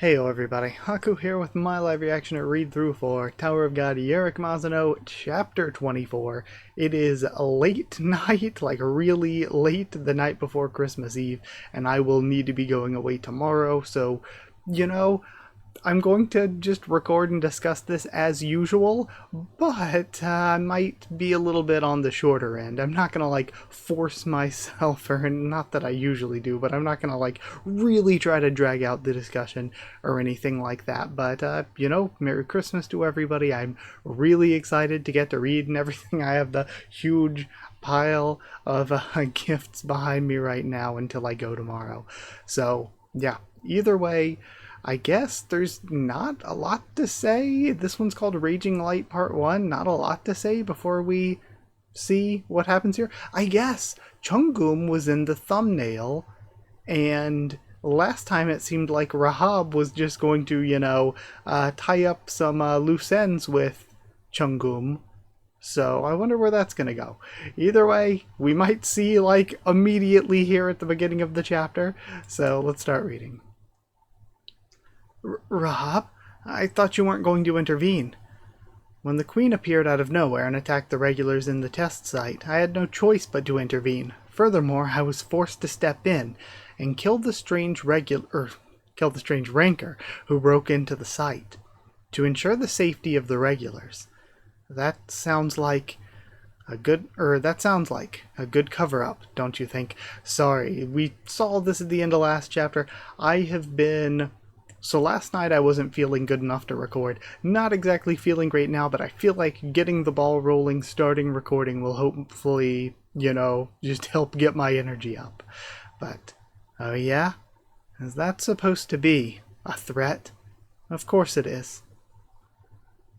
Heyo everybody, Haku here with my live reaction to read through for Tower of God Urek Mazino Chapter 24. It is late night, like really late, the night before Christmas Eve, and I will need to be going away tomorrow, so, you know, I'm going to just record and discuss this as usual, but I might be a little bit on the shorter end. I'm not gonna like force myself, or not that I usually do, but I'm not gonna like really try to drag out the discussion or anything like that. But Merry Christmas to everybody. I'm really excited to get to read and everything. I have the huge pile of gifts behind me right now until I go tomorrow. So yeah, either way, I guess there's not a lot to say. This one's called Raging Light Part 1. Not a lot to say before we see what happens here. I guess Cheon-geum was in the thumbnail, and last time it seemed like Rahab was just going to, tie up some loose ends with Cheon-geum. So I wonder where that's going to go. Either way, we might see like immediately here at the beginning of the chapter. So let's start reading. Rahab, I thought you weren't going to intervene. When the Queen appeared out of nowhere and attacked the regulars in the test site, I had no choice but to intervene. Furthermore, I was forced to step in and kill the strange ranker who broke into the site to ensure the safety of the regulars. That sounds like a good cover-up, don't you think? Sorry, we saw this at the end of last chapter. So last night I wasn't feeling good enough to record. Not exactly feeling great now, but I feel like getting the ball rolling, starting recording will hopefully, just help get my energy up. But, oh yeah? Is that supposed to be a threat? Of course it is.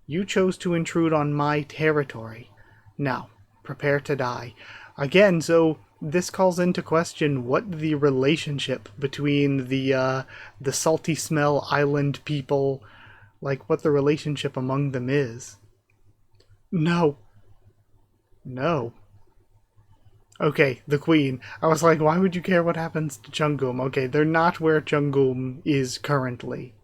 You chose to intrude on my territory. Now, prepare to die. Again, so this calls into question what the relationship between the Salty Smell Island people, like what the relationship among them is. No. No. Okay, the Queen. I was like, why would you care what happens to Cheon-geum? Okay, they're not where Cheon-geum is currently.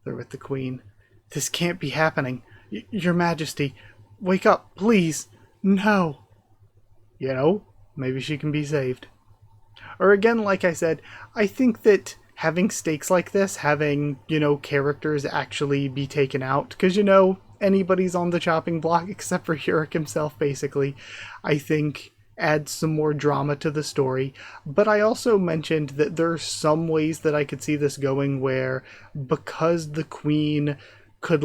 They're with the Queen. This can't be happening. Your Majesty, wake up, please. No. Maybe she can be saved. Or again, like I said, I think that having stakes like this, having, characters actually be taken out, because, anybody's on the chopping block except for Urek himself, basically, I think adds some more drama to the story. But I also mentioned that there are some ways that I could see this going where, because the Queen could,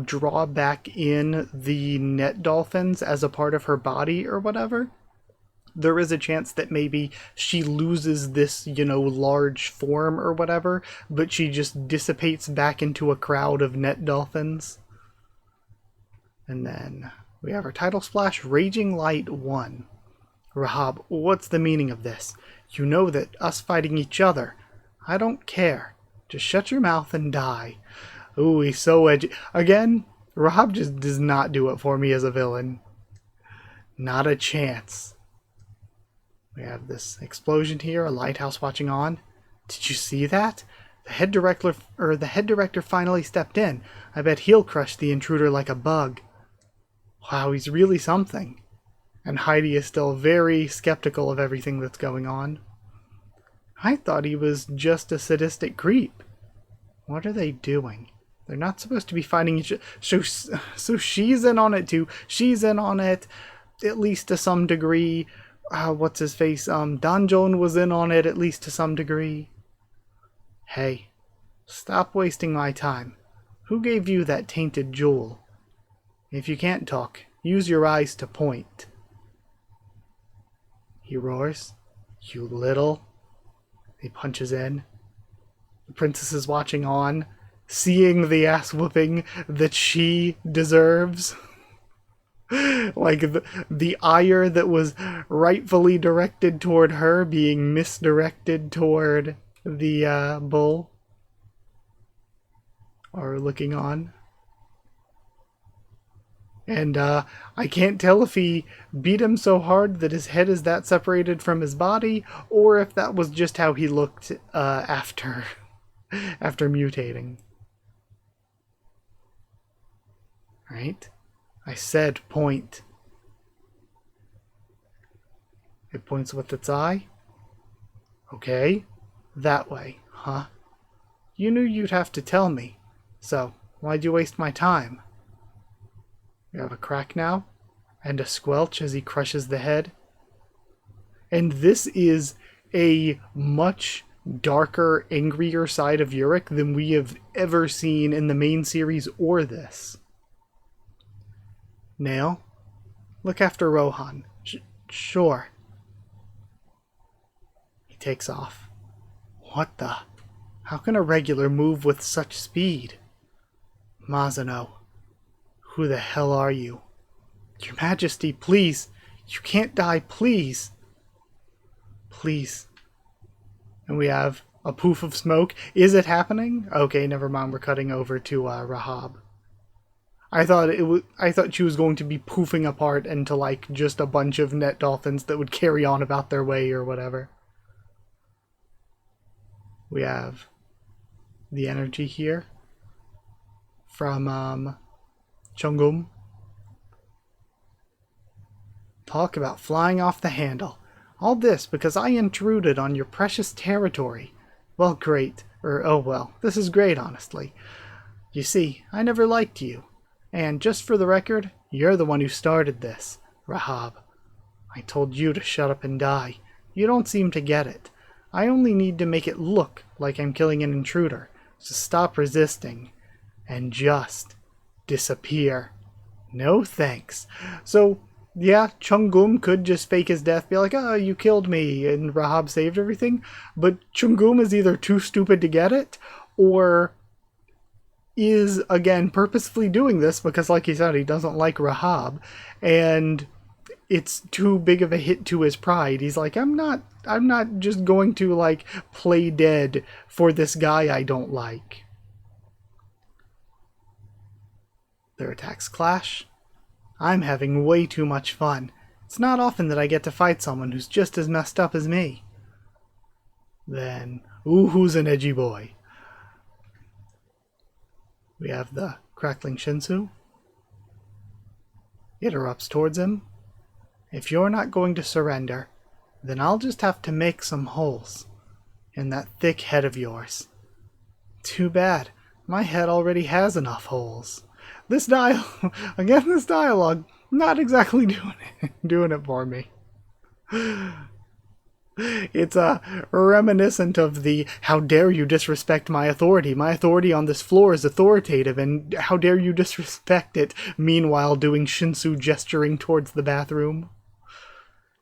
draw back in the net dolphins as a part of her body or whatever, there is a chance that maybe she loses this, large form or whatever, but she just dissipates back into a crowd of net dolphins. And then we have our title splash, Raging Light 1. Rahab, what's the meaning of this? You know that us fighting each other. I don't care. Just shut your mouth and die. Ooh, he's so edgy. Again, Rahab just does not do it for me as a villain. Not a chance. We have this explosion here, a lighthouse watching on. Did you see that? The head director finally stepped in. I bet he'll crush the intruder like a bug. Wow, he's really something. And Heidi is still very skeptical of everything that's going on. I thought he was just a sadistic creep. What are they doing? They're not supposed to be fighting each other. So she's in on it too. She's in on it, at least to some degree. What's his face? Danjon was in on it, at least to some degree. Hey, stop wasting my time. Who gave you that tainted jewel? If you can't talk, use your eyes to point. He roars. You little. He punches in. The princess is watching on, seeing the ass whooping that she deserves. Like the ire that was rightfully directed toward her being misdirected toward the bull. Or looking on. And I can't tell if he beat him so hard that his head is that separated from his body, or if that was just how he looked after. after mutating. Right? I said point. It points with its eye? Okay. That way, huh? You knew you'd have to tell me. So, why'd you waste my time? You have a crack now? And a squelch as he crushes the head? And this is a much darker, angrier side of Urek than we have ever seen in the main series or this. Nail, look after Rohan. Sure. He takes off. What the? How can a regular move with such speed? Mazino, who the hell are you? Your Majesty, please. You can't die, please. Please. And we have a poof of smoke. Is it happening? Okay, never mind. We're cutting over to Rahab. I thought she was going to be poofing apart into like just a bunch of net dolphins that would carry on about their way or whatever. We have the energy here from Cheon-geum. Talk about flying off the handle. All this because I intruded on your precious territory. Well, great. Oh well, this is great, honestly. You see, I never liked you. And just for the record, you're the one who started this, Rahab. I told you to shut up and die. You don't seem to get it. I only need to make it look like I'm killing an intruder, so stop resisting. And just disappear. No thanks. So, yeah, Cheon-geum could just fake his death, be like, oh, you killed me, and Rahab saved everything. But Cheon-geum is either too stupid to get it, or is, again, purposefully doing this because, like he said, he doesn't like Rahab, and it's too big of a hit to his pride. He's like, I'm not just going to, like, play dead for this guy I don't like. Their attacks clash. I'm having way too much fun. It's not often that I get to fight someone who's just as messed up as me. Then, ooh, who's an edgy boy? We have the crackling Shinsu. It erupts towards him. If you're not going to surrender, then I'll just have to make some holes in that thick head of yours. Too bad. My head already has enough holes. This dialogue, not exactly doing it for me. It's reminiscent of the, how dare you disrespect my authority? My authority on this floor is authoritative, and how dare you disrespect it? Meanwhile, doing Shinsu gesturing towards the bathroom.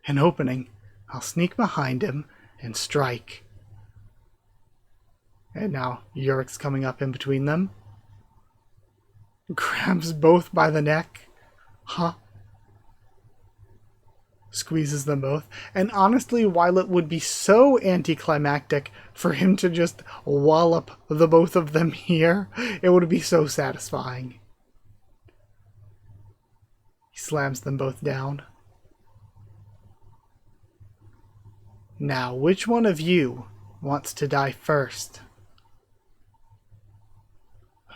An opening. I'll sneak behind him and strike. And now Urek's coming up in between them. Grabs both by the neck. Huh? Squeezes them both. And honestly, while it would be so anticlimactic for him to just wallop the both of them here, it would be so satisfying. He slams them both down. Now, which one of you wants to die first?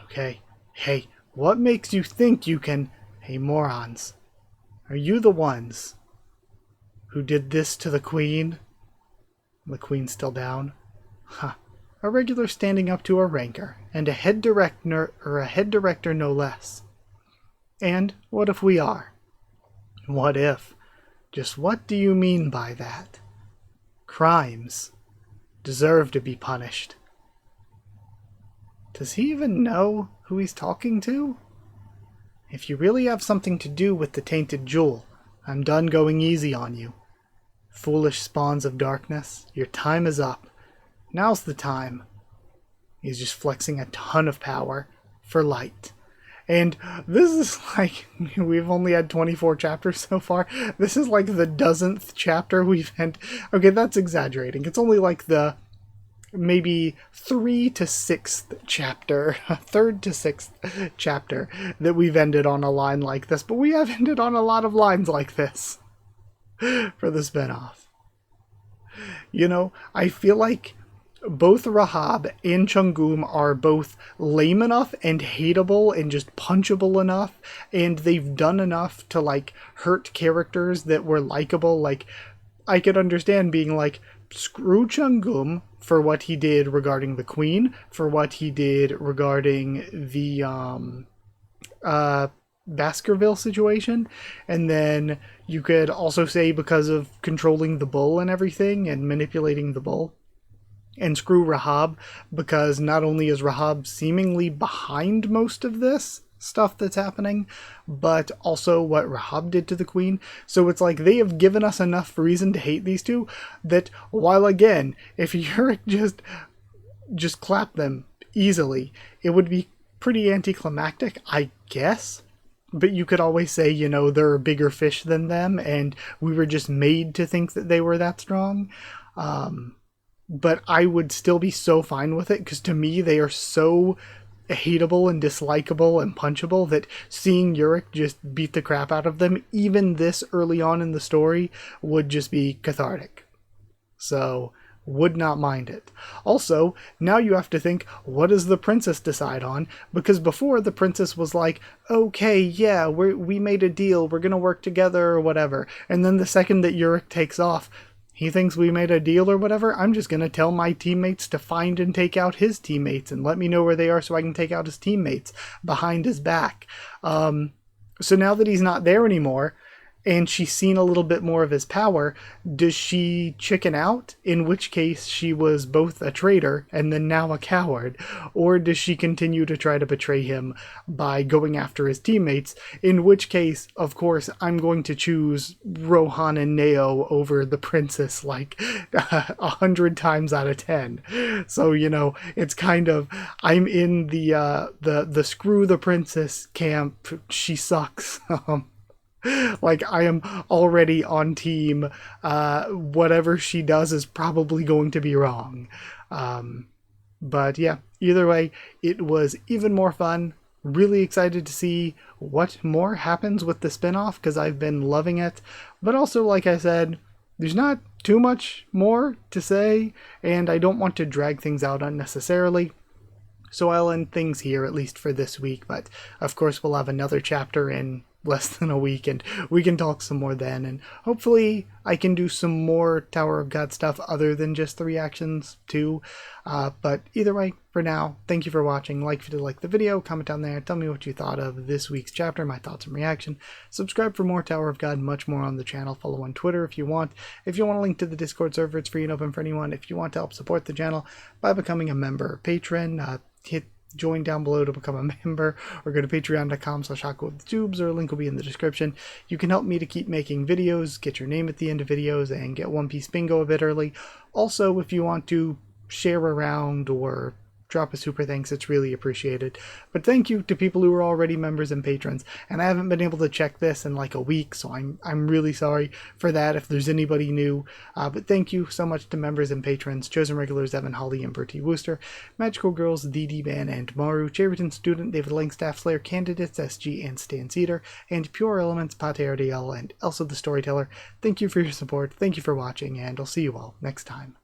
Okay. Hey, what makes you think you can... Hey, morons. Are you the ones who did this to the queen? The queen's still down. Huh. A regular standing up to a ranker, and a head director no less. And what if we are? What if? Just what do you mean by that? Crimes deserve to be punished. Does he even know who he's talking to? If you really have something to do with the tainted jewel, I'm done going easy on you. Foolish spawns of darkness, your time is up. Now's the time. He's just flexing a ton of power for light. And this is like, we've only had 24 chapters so far. This is like the dozenth chapter we've had. Okay, that's exaggerating. It's only like the maybe 3 to 6th chapter, 3rd to 6th chapter that we've ended on a line like this. But we have ended on a lot of lines like this for the spinoff. You know, I feel like both Rahab and Cheon-geum are both lame enough and hateable and just punchable enough, and they've done enough to, like, hurt characters that were likable. Like, I could understand being like, screw Cheon-geum for what he did regarding the Queen, for what he did regarding the, Baskerville situation, and then you could also say because of controlling the bull and everything and manipulating the bull. And screw Rahab, because not only is Rahab seemingly behind most of this stuff that's happening, but also what Rahab did to the Queen. So it's like they have given us enough reason to hate these two that, while again, if Urek just clapped them easily, it would be pretty anticlimactic, I guess. But you could always say, you know, there are bigger fish than them, and we were just made to think that they were that strong. But I would still be so fine with it, because to me they are so hateable and dislikable and punchable that seeing Urek just beat the crap out of them, even this early on in the story, would just be cathartic. So, would not mind it. Also, now you have to think, what does the princess decide on? Because before, the princess was like, okay, yeah, we made a deal, we're gonna work together or whatever. And then the second that Urek takes off, he thinks we made a deal or whatever, I'm just going to tell my teammates to find and take out his teammates and let me know where they are so I can take out his teammates behind his back. So now that he's not there anymore, and she's seen a little bit more of his power, does she chicken out? In which case she was both a traitor and then now a coward. Or does she continue to try to betray him by going after his teammates? In which case, of course, I'm going to choose Rohan and Neo over the princess like 100 times out of 10. So, you know, it's kind of, I'm in the screw the princess camp. She sucks. Like, I am already on team, whatever she does is probably going to be wrong. But yeah, either way, it was even more fun. Really excited to see what more happens with the spinoff, because I've been loving it. But also, like I said, there's not too much more to say, and I don't want to drag things out unnecessarily. So I'll end things here, at least for this week. But of course, we'll have another chapter in less than a week, and we can talk some more then, and hopefully I can do some more Tower of God stuff other than just the reactions too. But either way, for now, thank you for watching. Like if you did like the video, comment down there, tell me what you thought of this week's chapter, my thoughts and reaction. Subscribe for more Tower of God, much more on the channel. Follow on Twitter if you want. If you want a link to the Discord server, it's free and open for anyone. If you want to help support the channel by becoming a member or patron, hit join down below to become a member, or go to patreon.com/HakuWithTubes, or a link will be in the description. You can help me to keep making videos, get your name at the end of videos, and get One Piece bingo a bit early. Also, if you want to share around or drop a super thanks, it's really appreciated. But thank you to people who are already members and patrons, and I haven't been able to check this in like a week, so I'm really sorry for that if there's anybody new. But thank you so much to members and patrons: Chosen Regulars Evan, Holly, and Bertie Wooster, Magical Girls, DD Ban, and Maru, Cherryton Student, David Langstaff, Slayer Candidates, SG, and Stan Cedar, and Pure Elements, Pater DL, and Elsa the Storyteller. Thank you for your support, thank you for watching, and I'll see you all next time.